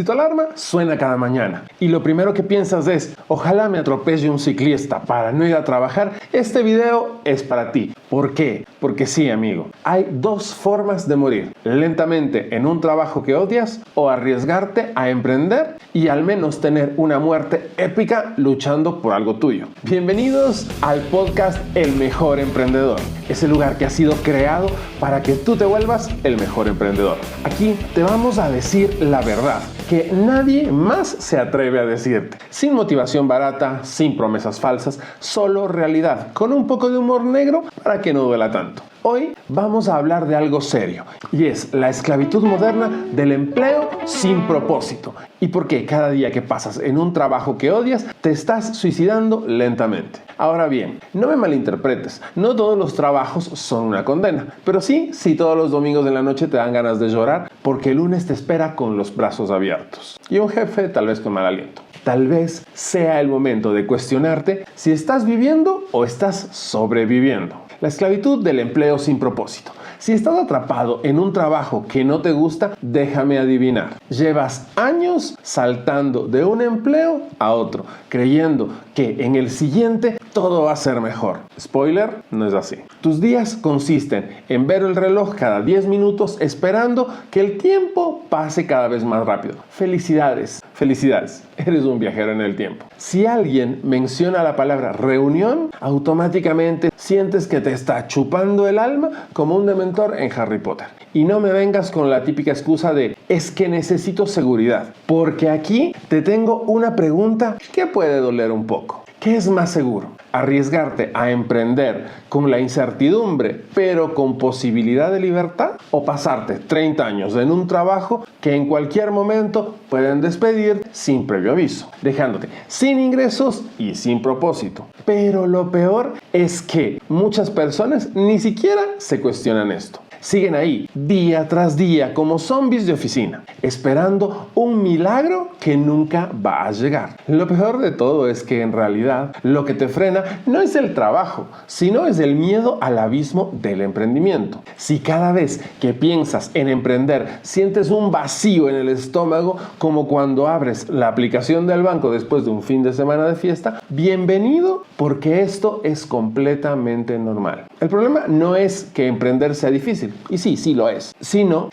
Si tu alarma suena cada mañana y lo primero que piensas es, ojalá me atropelle un ciclista para no ir a trabajar, este video es para ti. ¿Por qué? Porque sí, amigo, hay dos formas de morir: lentamente en un trabajo que odias o arriesgarte a emprender y al menos tener una muerte épica luchando por algo tuyo. Bienvenidos al podcast El Mejor Emprendedor, ese lugar que ha sido creado para que tú te vuelvas el mejor emprendedor. Aquí te vamos a decir la verdad que nadie más se atreve a decirte, sin motivación barata, sin promesas falsas, solo realidad, con un poco de humor negro para que no duela tanto. Hoy vamos a hablar de algo serio y es la esclavitud moderna del empleo sin propósito y por qué cada día que pasas en un trabajo que odias te estás suicidando lentamente. Ahora bien, no me malinterpretes, no todos los trabajos son una condena, pero sí, si todos los domingos de la noche te dan ganas de llorar porque el lunes te espera con los brazos abiertos y un jefe tal vez con mal aliento. Tal vez sea el momento de cuestionarte si estás viviendo o estás sobreviviendo. La esclavitud del empleo sin propósito. Si estás atrapado en un trabajo que no te gusta, déjame adivinar. Llevas años saltando de un empleo a otro, creyendo que en el siguiente todo va a ser mejor. Spoiler, no es así. Tus días consisten en ver el reloj cada 10 minutos esperando que el tiempo pase cada vez más rápido. Felicidades, felicidades, eres un viajero en el tiempo. Si alguien menciona la palabra reunión, automáticamente sientes que te está chupando el alma como un dementor en Harry Potter. Y no me vengas con la típica excusa de es que necesito seguridad, porque aquí te tengo una pregunta que puede doler un poco. ¿Qué es más seguro? ¿Arriesgarte a emprender con la incertidumbre, pero con posibilidad de libertad? ¿O pasarte 30 años en un trabajo que en cualquier momento pueden despedir sin previo aviso, dejándote sin ingresos y sin propósito? Pero lo peor es que muchas personas ni siquiera se cuestionan esto. Siguen ahí, día tras día, como zombies de oficina, esperando un milagro que nunca va a llegar. Lo peor de todo es que en realidad lo que te frena no es el trabajo, sino es el miedo al abismo del emprendimiento. Si cada vez que piensas en emprender sientes un vacío en el estómago, como cuando abres la aplicación del banco después de un fin de semana de fiesta, bienvenido, porque esto es completamente normal. El problema no es que emprender sea difícil, y sí lo es, sino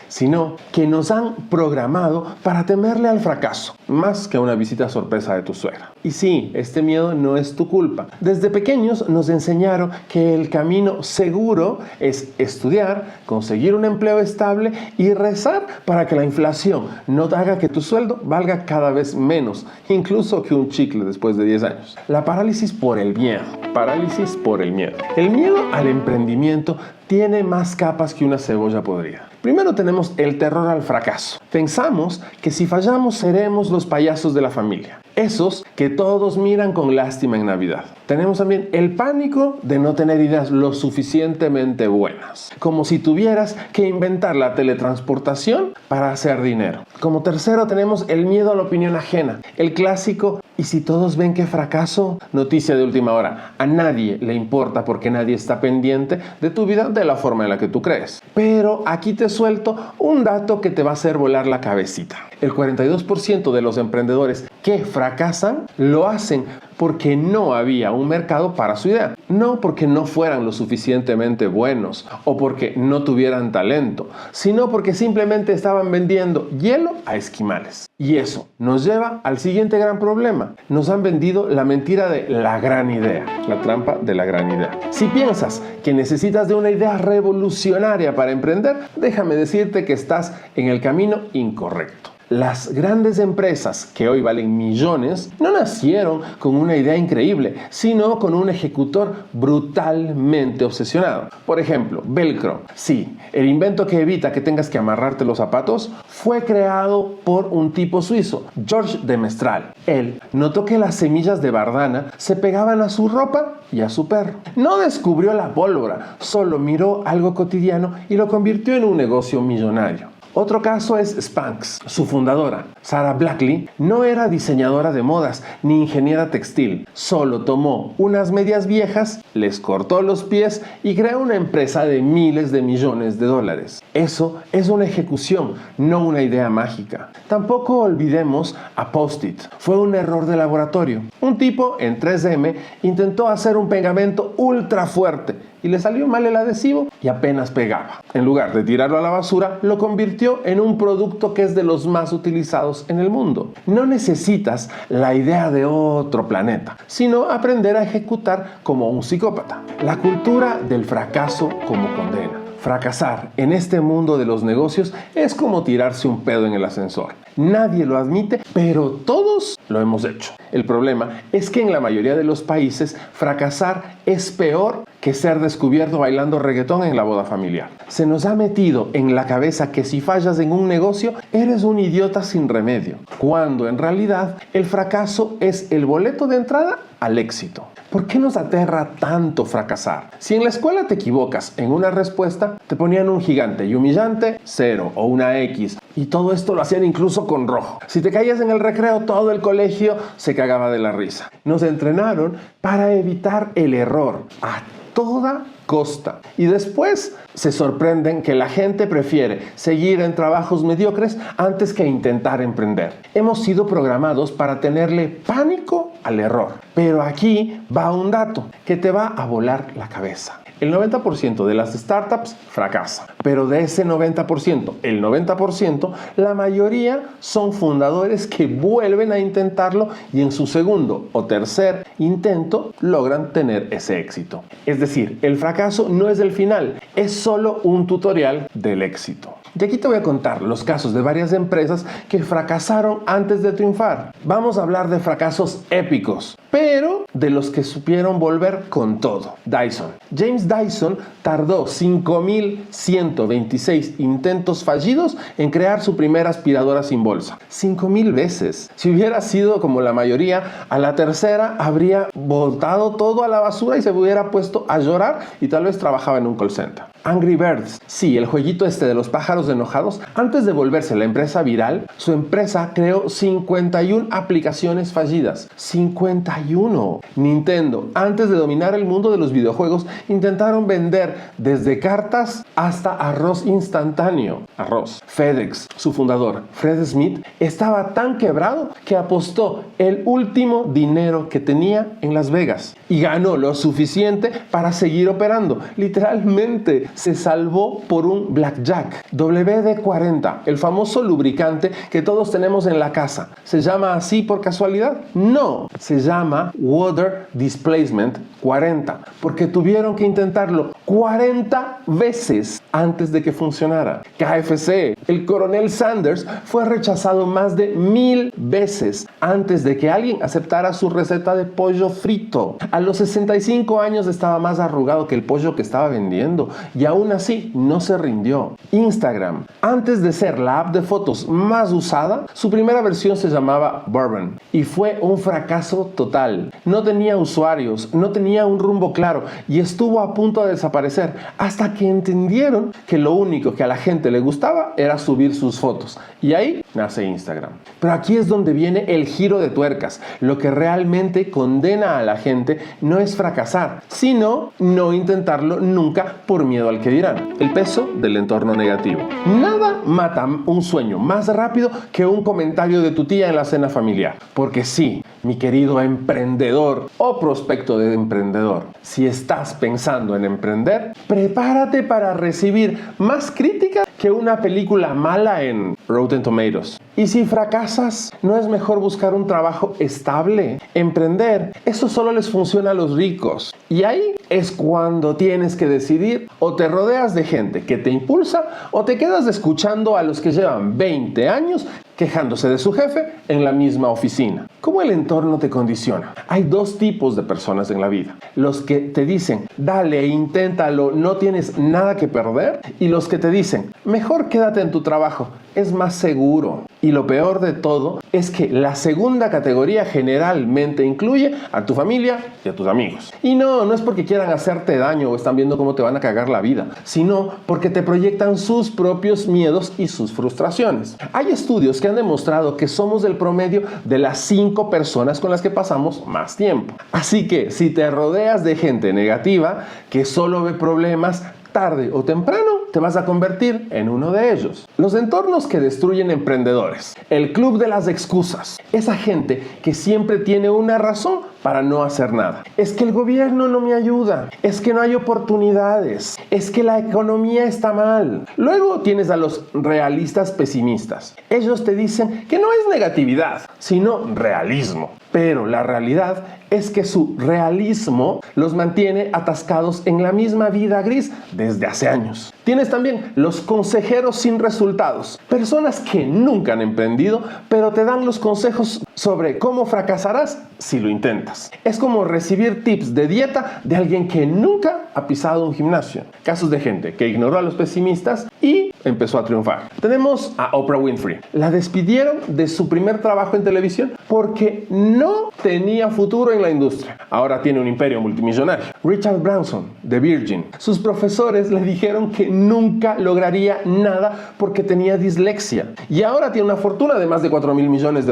que nos han programado para temerle al fracaso, más que a una visita sorpresa de tu suegra. Y sí, este miedo no es tu culpa. Desde pequeños nos enseñaron que el camino seguro es estudiar, conseguir un empleo estable y rezar para que la inflación no haga que tu sueldo valga cada vez menos, incluso que un chicle después de 10 años. La parálisis por el miedo. Parálisis por el miedo. El miedo al emprendimiento tiene más capas que una cebolla podrida. Primero tenemos el terror al fracaso. Pensamos que si fallamos seremos los payasos de la familia, esos que todos miran con lástima en Navidad. Tenemos también el pánico de no tener ideas lo suficientemente buenas, como si tuvieras que inventar la teletransportación para hacer dinero. Como tercero tenemos el miedo a la opinión ajena, el clásico ¿y si todos ven que fracaso? Noticia de última hora. A nadie le importa porque nadie está pendiente de tu vida de la forma en la que tú crees. Pero aquí te suelto un dato que te va a hacer volar la cabecita. El 42% de los emprendedores que fracasan lo hacen porque no había un mercado para su idea. No porque no fueran lo suficientemente buenos o porque no tuvieran talento, sino porque simplemente estaban vendiendo hielo a esquimales. Y eso nos lleva al siguiente gran problema. Nos han vendido la mentira de la gran idea, la trampa de la gran idea. Si piensas que necesitas de una idea revolucionaria para emprender, déjame decirte que estás en el camino incorrecto. Las grandes empresas que hoy valen millones no nacieron con una idea increíble, sino con un ejecutor brutalmente obsesionado. Por ejemplo, Velcro. Sí, el invento que evita que tengas que amarrarte los zapatos fue creado por un tipo suizo, George de Mestral. Él notó que las semillas de bardana se pegaban a su ropa y a su perro. No descubrió la pólvora, solo miró algo cotidiano y lo convirtió en un negocio millonario. Otro caso es Spanx. Su fundadora, Sarah Blackley, no era diseñadora de modas ni ingeniera textil. Solo tomó unas medias viejas, les cortó los pies y creó una empresa de miles de millones de dólares. Eso es una ejecución, no una idea mágica. Tampoco olvidemos a Post-it. Fue un error de laboratorio. Un tipo en 3M intentó hacer un pegamento ultra fuerte y le salió mal el adhesivo y apenas pegaba. En lugar de tirarlo a la basura, lo convirtió en un producto que es de los más utilizados en el mundo. No necesitas la idea de otro planeta, sino aprender a ejecutar como un psicópata. La cultura del fracaso como condena. Fracasar en este mundo de los negocios es como tirarse un pedo en el ascensor. Nadie lo admite, pero todos lo hemos hecho. El problema es que en la mayoría de los países fracasar es peor que ser descubierto bailando reggaetón en la boda familiar. Se nos ha metido en la cabeza que si fallas en un negocio eres un idiota sin remedio, cuando en realidad el fracaso es el boleto de entrada al éxito. ¿Por qué nos aterra tanto fracasar? Si en la escuela te equivocas en una respuesta, te ponían un gigante y humillante 0 o una X. Y todo esto lo hacían incluso con rojo. Si te caías en el recreo, todo el colegio se cagaba de la risa. Nos entrenaron para evitar el error a toda costa. Y después se sorprenden que la gente prefiere seguir en trabajos mediocres antes que intentar emprender. Hemos sido programados para tenerle pánico al error. Pero aquí va un dato que te va a volar la cabeza. El 90% de las startups fracasa, pero de ese 90%, el 90%, la mayoría son fundadores que vuelven a intentarlo y en su segundo o tercer intento logran tener ese éxito. Es decir, el fracaso no es el final, es solo un tutorial del éxito. Y aquí te voy a contar los casos de varias empresas que fracasaron antes de triunfar. Vamos a hablar de fracasos épicos, pero de los que supieron volver con todo. Dyson. James Dyson tardó 5.126 intentos fallidos en crear su primera aspiradora sin bolsa. 5.000 veces. Si hubiera sido como la mayoría, a la tercera habría botado todo a la basura y se hubiera puesto a llorar y tal vez trabajaba en un call center. Angry Birds. Sí, el jueguito este de los pájaros enojados. Antes de volverse la empresa viral, su empresa creó 51 aplicaciones fallidas. 51. Nintendo, antes de dominar el mundo de los videojuegos, intentaron vender desde cartas hasta arroz instantáneo. Arroz. FedEx, su fundador, Fred Smith, estaba tan quebrado que apostó el último dinero que tenía en Las Vegas y ganó lo suficiente para seguir operando. Literalmente se salvó por un blackjack. WD-40, el famoso lubricante que todos tenemos en la casa. ¿Se llama así por casualidad? No, se llama Water Displacement 40, porque tuvieron que intentarlo 40 veces antes de que funcionara. KFC, el coronel Sanders, fue rechazado más de 1000 veces antes de que alguien aceptara su receta de pollo frito. A los 65 años estaba más arrugado que el pollo que estaba vendiendo y aún así no se rindió. Instagram, antes de ser la app de fotos más usada, su primera versión se llamaba Bourbon y fue un fracaso total. No tenía usuarios, no tenía un rumbo claro y estuvo a punto de desaparecer hasta que entendieron que lo único que a la gente le gustaba era subir sus fotos y ahí nace Instagram. Pero aquí es donde viene el giro de tuercas. Lo que realmente condena a la gente no es fracasar, sino no intentarlo nunca por miedo al que dirán. El peso del entorno negativo. Nada mata un sueño más rápido que un comentario de tu tía en la cena familiar. Porque sí, mi querido emprendedor o prospecto de emprendedor, si estás pensando en emprender, prepárate para recibir más crítica que una película mala en Rotten Tomatoes. Y si fracasas, ¿no es mejor buscar un trabajo estable? Emprender, eso solo les funciona a los ricos. Y ahí es cuando tienes que decidir: o te rodeas de gente que te impulsa o te quedas escuchando a los que llevan 20 años quejándose de su jefe en la misma oficina. ¿Cómo el entorno te condiciona? Hay dos tipos de personas en la vida. Los que te dicen, dale, inténtalo, no tienes nada que perder. Y los que te dicen, mejor quédate en tu trabajo, es más seguro. Y lo peor de todo es que la segunda categoría generalmente incluye a tu familia y a tus amigos. Y no es porque quieran hacerte daño o están viendo cómo te van a cagar la vida, sino porque te proyectan sus propios miedos y sus frustraciones. Hay estudios que han demostrado que somos el promedio de las 5 personas con las que pasamos más tiempo. Así que si te rodeas de gente negativa que solo ve problemas, tarde o temprano te vas a convertir en uno de ellos. Los entornos que destruyen emprendedores, el club de las excusas, esa gente que siempre tiene una razón para no hacer nada. Es que el gobierno no me ayuda, es que no hay oportunidades, es que la economía está mal. Luego tienes a los realistas pesimistas. Ellos te dicen que no es negatividad, sino realismo. Pero la realidad es que su realismo los mantiene atascados en la misma vida gris desde hace años. Tienes también los consejeros sin resultados, personas que nunca han emprendido, pero te dan los consejos sobre cómo fracasarás si lo intentas. Es como recibir tips de dieta de alguien que nunca ha pisado un gimnasio. Casos de gente que ignoró a los pesimistas y empezó a triunfar. Tenemos a Oprah Winfrey. La despidieron de su primer trabajo en televisión porque no tenía futuro en la industria. Ahora tiene un imperio multimillonario. Richard Branson, de Virgin. Sus profesores le dijeron que nunca lograría nada porque tenía dislexia. Y ahora tiene una fortuna de más de $4,000 millones.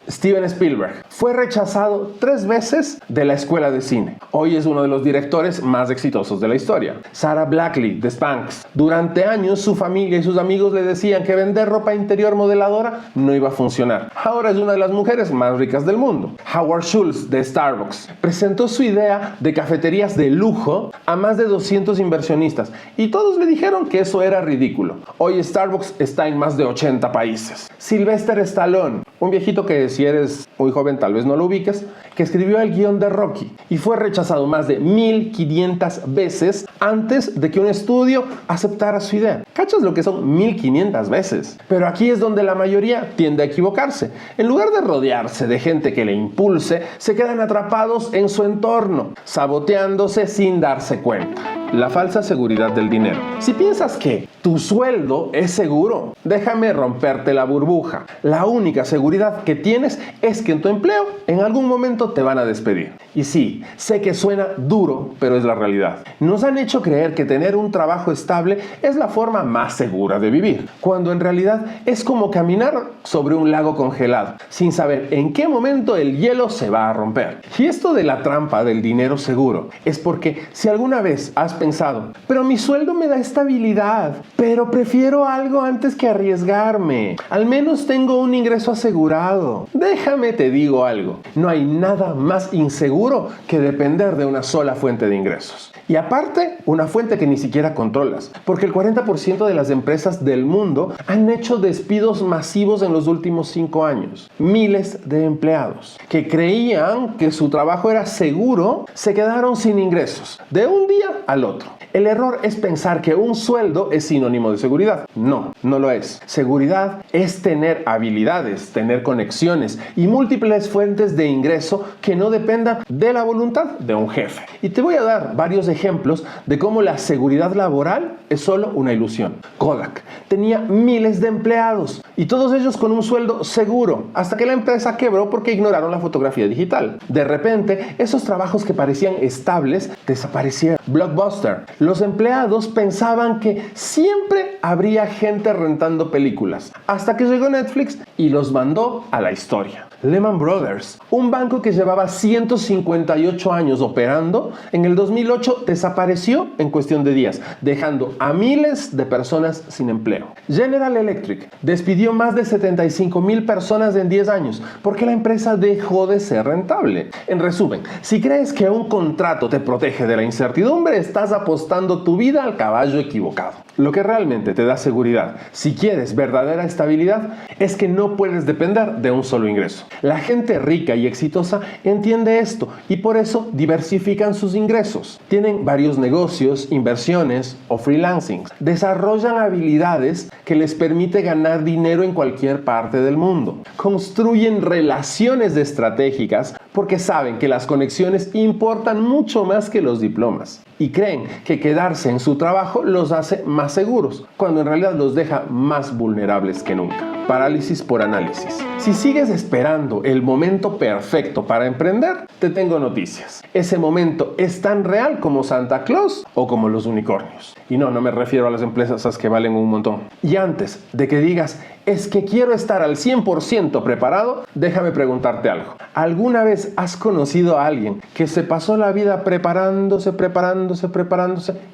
Steven Spielberg fue rechazado 3 veces de la escuela de cine. Hoy es uno de los directores más exitosos de la historia. Sarah Blackley, de Spanx. Durante años su familia y sus amigos le decían que vender ropa interior modeladora no iba a funcionar. Ahora es una de las mujeres más ricas del mundo. Howard Schultz, de Starbucks, presentó su idea de cafeterías de lujo a más de 200 inversionistas y todos le dijeron que eso era ridículo. Hoy Starbucks está en más de 80 países. Sylvester Stallone, un viejito que si eres muy joven tal vez no lo ubiques, que escribió el guión de Rocky y fue rechazado más de 1,500 veces antes de que un estudio aceptara su idea. ¿Cachas lo que son 1,500 veces? Pero aquí es donde la mayoría tiende a equivocarse. En lugar de rodearse de gente que le impulse, se quedan atrapados en su entorno, saboteándose sin darse cuenta. La falsa seguridad del dinero. Si piensas que tu sueldo es seguro, déjame romperte la burbuja. La única seguridad que tienes es que en tu empleo en algún momento te van a despedir. Y sí, sé que suena duro, pero es la realidad. Nos han hecho creer que tener un trabajo estable es la forma más segura de vivir, cuando en realidad es como caminar sobre un lago congelado, sin saber en qué momento el hielo se va a romper. Y esto de la trampa del dinero seguro es porque si alguna vez has pensado, pero mi sueldo me da estabilidad, pero prefiero algo antes que arriesgarme, al menos tengo un ingreso asegurado. Déjame te digo algo, no hay nada más inseguro que depender de una sola fuente de ingresos. Y aparte, una fuente que ni siquiera controlas, porque el 40% de las empresas del mundo han hecho despidos masivos en los últimos 5 años. Miles de empleados que creían que su trabajo era seguro, se quedaron sin ingresos, de un día al otro. El error es pensar que un sueldo es sinónimo de seguridad. No, no lo es. Seguridad es tener habilidades, tener conexiones y múltiples fuentes de ingreso que no dependan de la voluntad de un jefe. Y te voy a dar varios ejemplos de cómo la seguridad laboral es solo una ilusión. Kodak tenía miles de empleados y todos ellos con un sueldo seguro, hasta que la empresa quebró porque ignoraron la fotografía digital. De repente, esos trabajos que parecían estables desaparecieron. Blockbuster. Los empleados pensaban que siempre habría gente rentando películas, hasta que llegó Netflix y los mandó a la historia. Lehman Brothers, un banco que llevaba 158 años operando, en el 2008 desapareció en cuestión de días, dejando a miles de personas sin empleo. General Electric despidió más de 75,000 personas en 10 años porque la empresa dejó de ser rentable. En resumen, si crees que un contrato te protege de la incertidumbre, estás apostando tu vida al caballo equivocado. Lo que realmente te da seguridad, si quieres verdadera estabilidad, es que no puedes depender de un solo ingreso. La gente rica y exitosa entiende esto y por eso diversifican sus ingresos. Tienen varios negocios, inversiones o freelancing. Desarrollan habilidades que les permite ganar dinero en cualquier parte del mundo. Construyen relaciones estratégicas porque saben que las conexiones importan mucho más que los diplomas y creen que quedarse en su trabajo los hace más seguros, cuando en realidad los deja más vulnerables que nunca. Parálisis por análisis. Si sigues esperando el momento perfecto para emprender, te tengo noticias. Ese momento es tan real como Santa Claus o como los unicornios. Y no me refiero a las empresas que valen un montón. Y antes de que digas, es que quiero estar al 100% preparado, déjame preguntarte algo. ¿Alguna vez has conocido a alguien que se pasó la vida preparándose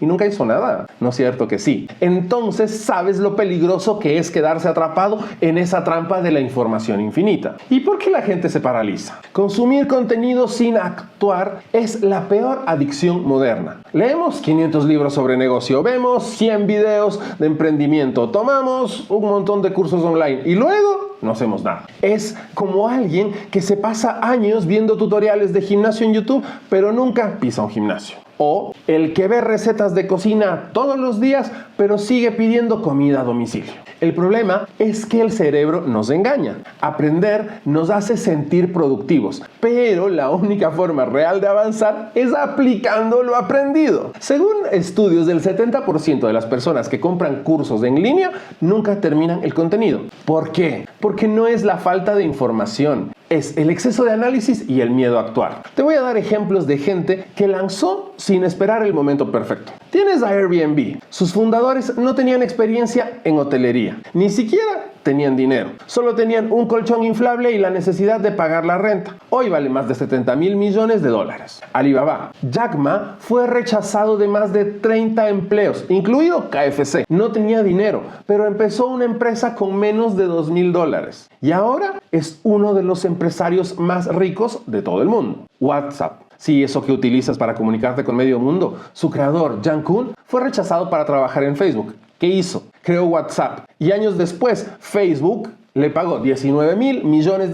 y nunca hizo nada? ¿No es cierto que sí? Entonces sabes lo peligroso que es quedarse atrapado en esa trampa de la información infinita. ¿Y por qué la gente se paraliza? Consumir contenido sin actuar es la peor adicción moderna. Leemos 500 libros sobre negocio, vemos 100 videos de emprendimiento, tomamos un montón de cursos online y luego no hacemos nada. Es como alguien que se pasa años viendo tutoriales de gimnasio en YouTube, pero nunca pisa un gimnasio. O el que ve recetas de cocina todos los días, pero sigue pidiendo comida a domicilio. El problema es que el cerebro nos engaña. Aprender nos hace sentir productivos, pero la única forma real de avanzar es aplicando lo aprendido. Según estudios, del 70% de las personas que compran cursos en línea nunca terminan el contenido. ¿Por qué? Porque no es la falta de información, es el exceso de análisis y el miedo a actuar. Te voy a dar ejemplos de gente que lanzó sin esperar el momento perfecto. Tienes a Airbnb. Sus fundadores no tenían experiencia en hotelería, ni siquiera tenían dinero. Solo tenían un colchón inflable y la necesidad de pagar la renta. Hoy vale más de 70.000 millones de dólares. Alibaba. Jack Ma fue rechazado de más de 30 empleos, incluido KFC. No tenía dinero, pero empezó una empresa con menos de $2.000. Y ahora es uno de los empresarios más ricos de todo el mundo. WhatsApp. Sí, eso que utilizas para comunicarte con medio mundo. Su creador, Jan Koum, fue rechazado para trabajar en Facebook. ¿Qué hizo? Creó WhatsApp. Y años después, Facebook le pagó $19.000 millones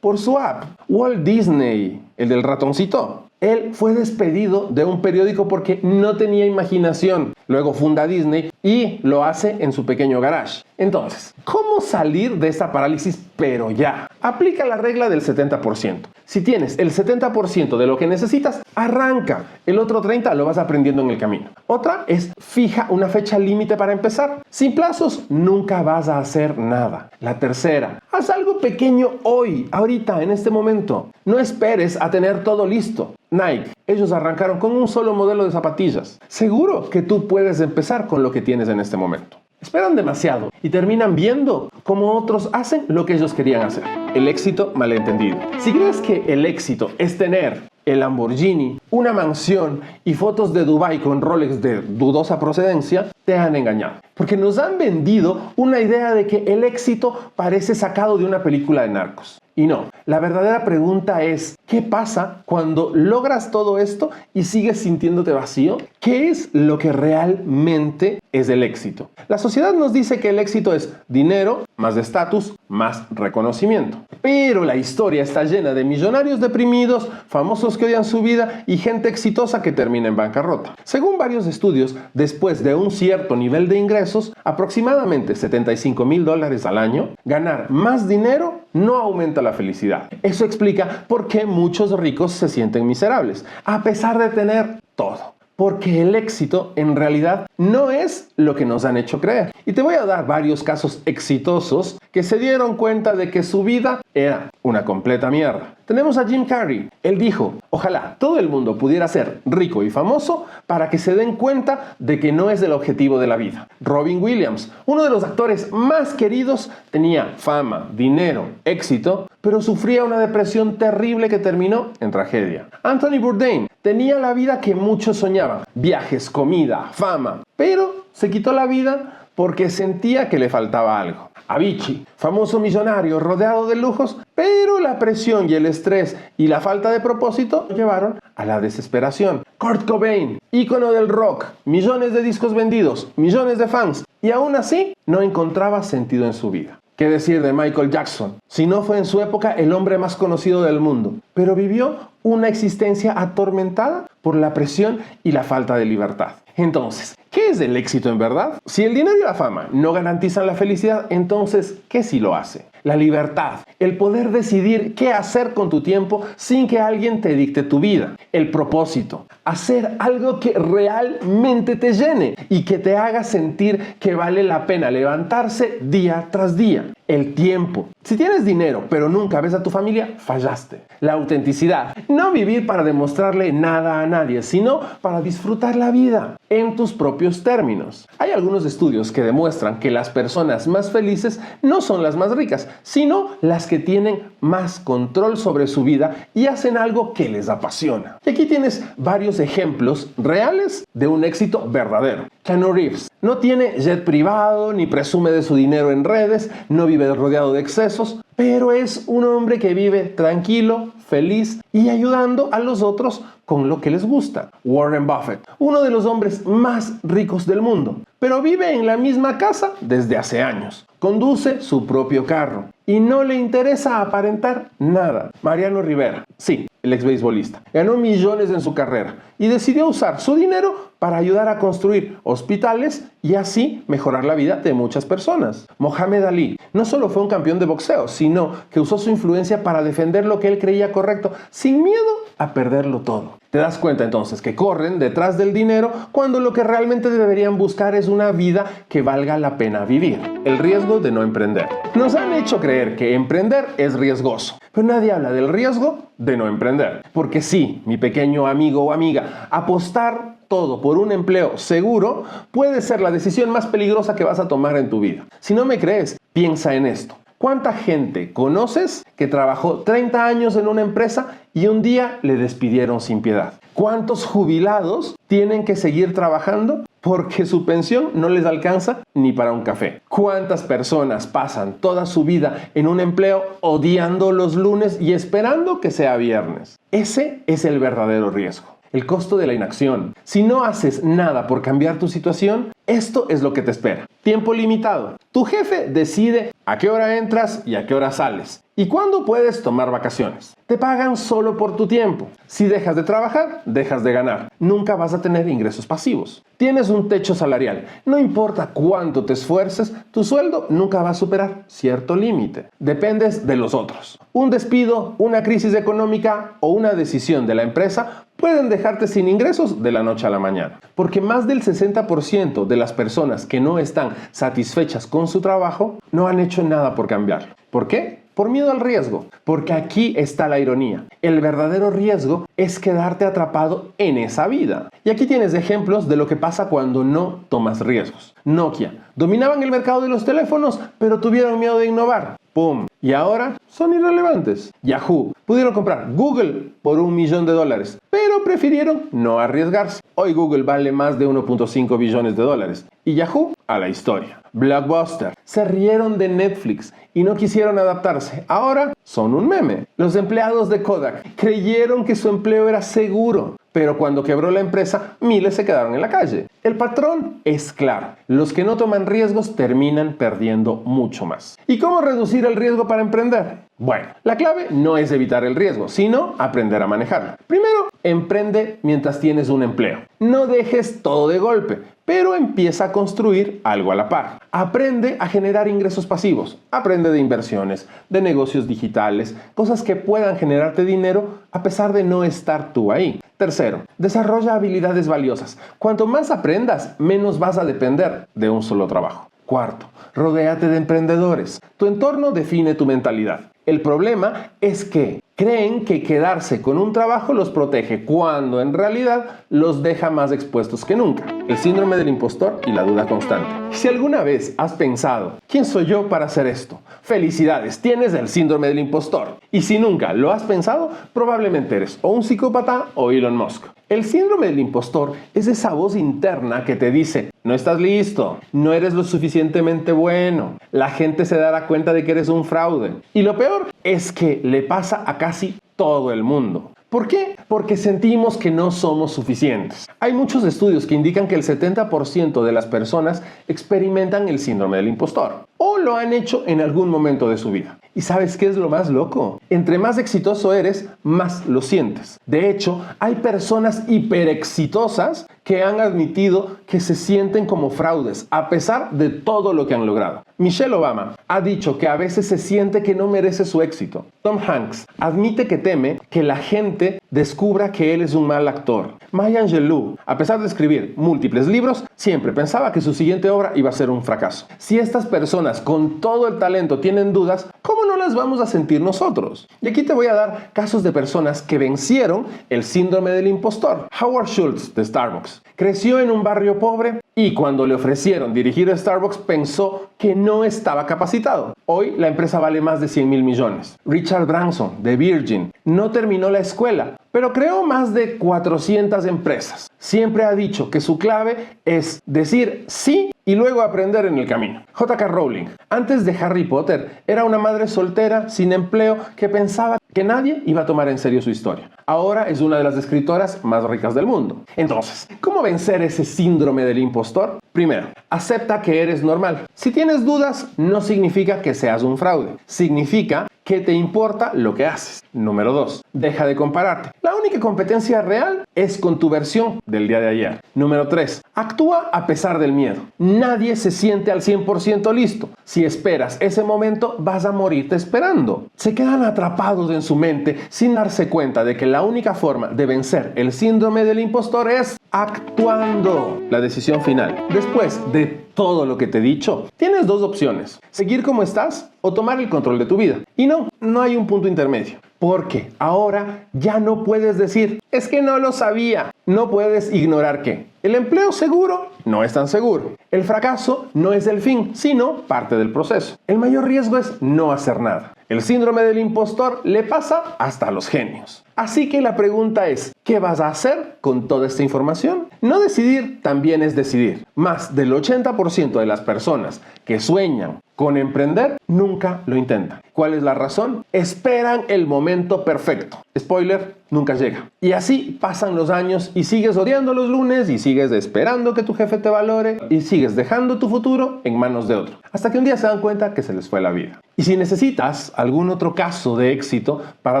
por su app. Walt Disney, el del ratoncito. Él fue despedido de un periódico porque no tenía imaginación. Luego funda Disney y lo hace en su pequeño garage. Entonces, ¿cómo salir de esa parálisis pero ya? Aplica la regla del 70%. Si tienes el 70% de lo que necesitas, arranca. El otro 30% lo vas aprendiendo en el camino. Otra es fija una fecha límite para empezar. Sin plazos, nunca vas a hacer nada. La tercera, haz algo pequeño hoy, ahorita, en este momento. No esperes a tener todo listo. Nike, ellos arrancaron con un solo modelo de zapatillas. Seguro que tú puedes empezar con lo que tienes en este momento. Esperan demasiado y terminan viendo cómo otros hacen lo que ellos querían hacer. El éxito malentendido. Si crees que el éxito es tener el Lamborghini, una mansión y fotos de Dubái con Rolex de dudosa procedencia, te han engañado. Porque nos han vendido una idea de que el éxito parece sacado de una película de narcos. Y no, la verdadera pregunta es, ¿qué pasa cuando logras todo esto y sigues sintiéndote vacío? ¿Qué es lo que realmente es el éxito? La sociedad nos dice que el éxito es dinero, más estatus, más reconocimiento. Pero la historia está llena de millonarios deprimidos, famosos que odian su vida y gente exitosa que termina en bancarrota. Según varios estudios, después de un cierto nivel de ingresos, aproximadamente $75.000 al año, ganar más dinero no aumenta la felicidad. Eso explica por qué muchos ricos se sienten miserables, a pesar de tener todo. Porque el éxito en realidad no es lo que nos han hecho creer. Y te voy a dar varios casos exitosos que se dieron cuenta de que su vida era una completa mierda. Tenemos a Jim Carrey. Él dijo, ojalá todo el mundo pudiera ser rico y famoso para que se den cuenta de que no es el objetivo de la vida. Robin Williams, uno de los actores más queridos, tenía fama, dinero, éxito, pero sufría una depresión terrible que terminó en tragedia. Anthony Bourdain tenía la vida que muchos soñaban, viajes, comida, fama, pero se quitó la vida porque sentía que le faltaba algo. Avicii, famoso millonario rodeado de lujos, pero la presión y el estrés y la falta de propósito lo llevaron a la desesperación. Kurt Cobain, ícono del rock, millones de discos vendidos, millones de fans, y aún así no encontraba sentido en su vida. ¿Qué decir de Michael Jackson? Si no fue en su época el hombre más conocido del mundo, pero vivió una existencia atormentada por la presión y la falta de libertad. Entonces, ¿qué es el éxito en verdad? Si el dinero y la fama no garantizan la felicidad, entonces, ¿qué sí lo hace? la libertad, el poder decidir qué hacer con tu tiempo sin que alguien te dicte tu vida, el propósito, hacer algo que realmente te llene y que te haga sentir que vale la pena levantarse día tras día. El tiempo. Si tienes dinero pero nunca ves a tu familia, fallaste. La autenticidad. No vivir para demostrarle nada a nadie, sino para disfrutar la vida en tus propios términos. Hay algunos estudios que demuestran que las personas más felices no son las más ricas, sino las que tienen más control sobre su vida y hacen algo que les apasiona. Y aquí tienes varios ejemplos reales de un éxito verdadero. Keanu Reeves no tiene jet privado, ni presume de su dinero en redes, no vive rodeado de excesos, pero es un hombre que vive tranquilo, feliz y ayudando a los otros con lo que les gusta. Warren Buffett, uno de los hombres más ricos del mundo, pero vive en la misma casa desde hace años. Conduce su propio carro y no le interesa aparentar nada. Mariano Rivera, sí, el exbeisbolista, ganó millones en su carrera y decidió usar su dinero para ayudar a construir hospitales y así mejorar la vida de muchas personas. Mohamed Ali no solo fue un campeón de boxeo, sino que usó su influencia para defender lo que él creía correcto, sin miedo a perderlo todo. Te das cuenta entonces que corren detrás del dinero cuando lo que realmente deberían buscar es una vida que valga la pena vivir. El riesgo de no emprender. Nos han hecho creer que emprender es riesgoso, pero nadie habla del riesgo de no emprender. Porque sí, mi pequeño amigo o amiga, apostar todo por un empleo seguro puede ser la decisión más peligrosa que vas a tomar en tu vida. Si no me crees, piensa en esto. ¿Cuánta gente conoces que trabajó 30 años en una empresa y un día le despidieron sin piedad? ¿Cuántos jubilados tienen que seguir trabajando porque su pensión no les alcanza ni para un café? ¿Cuántas personas pasan toda su vida en un empleo odiando los lunes y esperando que sea viernes? Ese es el verdadero riesgo. El costo de la inacción. Si no haces nada por cambiar tu situación, esto es lo que te espera. Tiempo limitado. Tu jefe decide a qué hora entras y a qué hora sales. ¿Y cuándo puedes tomar vacaciones? Te pagan solo por tu tiempo. Si dejas de trabajar, dejas de ganar. Nunca vas a tener ingresos pasivos. Tienes un techo salarial. No importa cuánto te esfuerces, tu sueldo nunca va a superar cierto límite. Dependes de los otros. Un despido, una crisis económica o una decisión de la empresa pueden dejarte sin ingresos de la noche a la mañana. Porque más del 60% de las personas que no están satisfechas con su trabajo no han hecho nada por cambiarlo. ¿Por qué? Por miedo al riesgo. Porque aquí está la ironía. El verdadero riesgo es quedarte atrapado en esa vida. Y aquí tienes ejemplos de lo que pasa cuando no tomas riesgos. Nokia. Dominaban el mercado de los teléfonos, pero tuvieron miedo de innovar. ¡Pum! Y ahora son irrelevantes. Yahoo. Pudieron comprar Google por $1 millón, pero prefirieron no arriesgarse. Hoy Google vale más de 1.5 billones de dólares. Y Yahoo a la historia. Blockbuster. Se rieron de Netflix y no quisieron adaptarse. Ahora son un meme. Los empleados de Kodak creyeron que su empleo era seguro, pero cuando quebró la empresa, miles se quedaron en la calle. El patrón es claro. Los que no toman riesgos terminan perdiendo mucho más. ¿Y cómo reducir el riesgo para emprender? Bueno, la clave no es evitar el riesgo, sino aprender a manejarlo. Primero, emprende mientras tienes un empleo. No dejes todo de golpe, pero empieza a construir algo a la par. Aprende a generar ingresos pasivos. Aprende de inversiones, de negocios digitales, cosas que puedan generarte dinero a pesar de no estar tú ahí. Tercero, desarrolla habilidades valiosas. Cuanto más aprendas, menos vas a depender de un solo trabajo. Cuarto, rodéate de emprendedores. Tu entorno define tu mentalidad. El problema es que creen que quedarse con un trabajo los protege, cuando en realidad los deja más expuestos que nunca. El síndrome del impostor y la duda constante. Si alguna vez has pensado, ¿quién soy yo para hacer esto? Felicidades, tienes el síndrome del impostor. Y si nunca lo has pensado, probablemente eres o un psicópata o Elon Musk. El síndrome del impostor es esa voz interna que te dice: no estás listo, no eres lo suficientemente bueno, la gente se dará cuenta de que eres un fraude. Y lo peor es que le pasa a casi todo el mundo. ¿Por qué? Porque sentimos que no somos suficientes. Hay muchos estudios que indican que el 70% de las personas experimentan el síndrome del impostor o lo han hecho en algún momento de su vida. ¿Y sabes qué es lo más loco? Entre más exitoso eres, más lo sientes. De hecho, hay personas hiperexitosas que han admitido que se sienten como fraudes a pesar de todo lo que han logrado. Michelle Obama ha dicho que a veces se siente que no merece su éxito. Tom Hanks admite que teme que la gente descubra que él es un mal actor. Maya Angelou, a pesar de escribir múltiples libros, siempre pensaba que su siguiente obra iba a ser un fracaso. Si estas personas con todo el talento tienen dudas, ¿cómo no las vamos a sentir nosotros? Y aquí te voy a dar casos de personas que vencieron el síndrome del impostor. Howard Schultz de Starbucks creció en un barrio pobre y cuando le ofrecieron dirigir a Starbucks pensó que no estaba capacitado. Hoy la empresa vale más de 100.000 millones. Richard Branson de Virgin no terminó la escuela, pero creó más de 400 empresas. Siempre ha dicho que su clave es decir sí y luego aprender en el camino. J.K. Rowling, antes de Harry Potter, era una madre soltera, sin empleo, que pensaba que nadie iba a tomar en serio su historia. Ahora es una de las escritoras más ricas del mundo. Entonces, ¿cómo vencer ese síndrome del impostor? Primero, acepta que eres normal. Si tienes dudas, no significa que seas un fraude. Significa que te importa lo que haces. Número 2, deja de compararte. La única competencia real es con tu versión del día de ayer. Número 3, actúa a pesar del miedo. Nadie se siente al 100% listo. Si esperas ese momento, vas a morirte esperando. Se quedan atrapados en su mente sin darse cuenta de que la única forma de vencer el síndrome del impostor es actuando. La decisión final. Después de todo lo que te he dicho, tienes dos opciones: seguir como estás o tomar el control de tu vida. Y no hay un punto intermedio. Porque ahora ya no puedes decir, es que no lo sabía. No puedes ignorar que el empleo seguro no es tan seguro. El fracaso no es el fin, sino parte del proceso. El mayor riesgo es no hacer nada. El síndrome del impostor le pasa hasta a los genios. Así que la pregunta es, ¿qué vas a hacer con toda esta información? No decidir también es decidir. Más del 80% de las personas que sueñan con emprender nunca lo intentan. ¿Cuál es la razón? Esperan el momento perfecto. Spoiler, nunca llega. Y así pasan los años y sigues odiando los lunes y sigues esperando que tu jefe te valore y sigues dejando tu futuro en manos de otro. Hasta que un día se dan cuenta que se les fue la vida. Y si necesitas algún otro caso de éxito para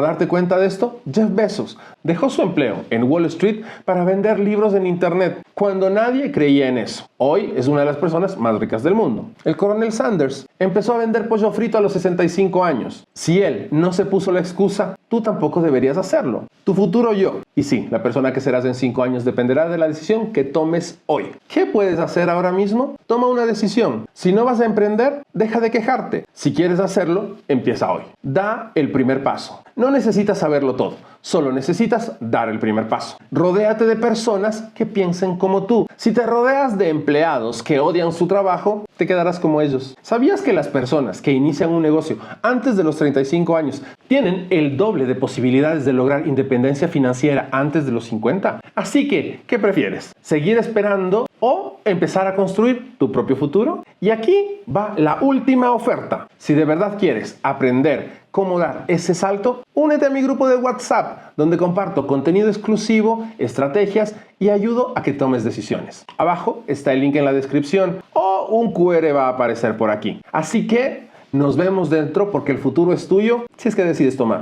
darte cuenta de esto, Jeff Bezos dejó su empleo en Wall Street para vender libros en internet cuando nadie creía en eso. Hoy es una de las personas más ricas del mundo. El coronel Sanders empezó a vender pollo frito a los 65 años. Si él no se puso la excusa, tú tampoco deberías hacerlo. Tu futuro yo. Y sí, la persona que serás en 5 años dependerá de la decisión que tomes hoy. ¿Qué puedes hacer ahora mismo? Toma una decisión. Si no vas a emprender, deja de quejarte. Si quieres hacerlo, empieza hoy. Da el primer paso. No necesitas saberlo todo, solo necesitas dar el primer paso. Rodéate de personas que piensen como tú. Si te rodeas de empleados que odian su trabajo, te quedarás como ellos. ¿Sabías que las personas que inician un negocio antes de los 35 años tienen el doble de posibilidades de lograr independencia financiera antes de los 50? Así que, ¿qué prefieres? ¿Seguir esperando o empezar a construir tu propio futuro? Y aquí va la última oferta. Si de verdad quieres aprender cómo dar ese salto, únete a mi grupo de WhatsApp, donde comparto contenido exclusivo, estrategias y ayudo a que tomes decisiones. Abajo está el link en la descripción o un QR va a aparecer por aquí. Así que nos vemos dentro porque el futuro es tuyo si es que decides tomar.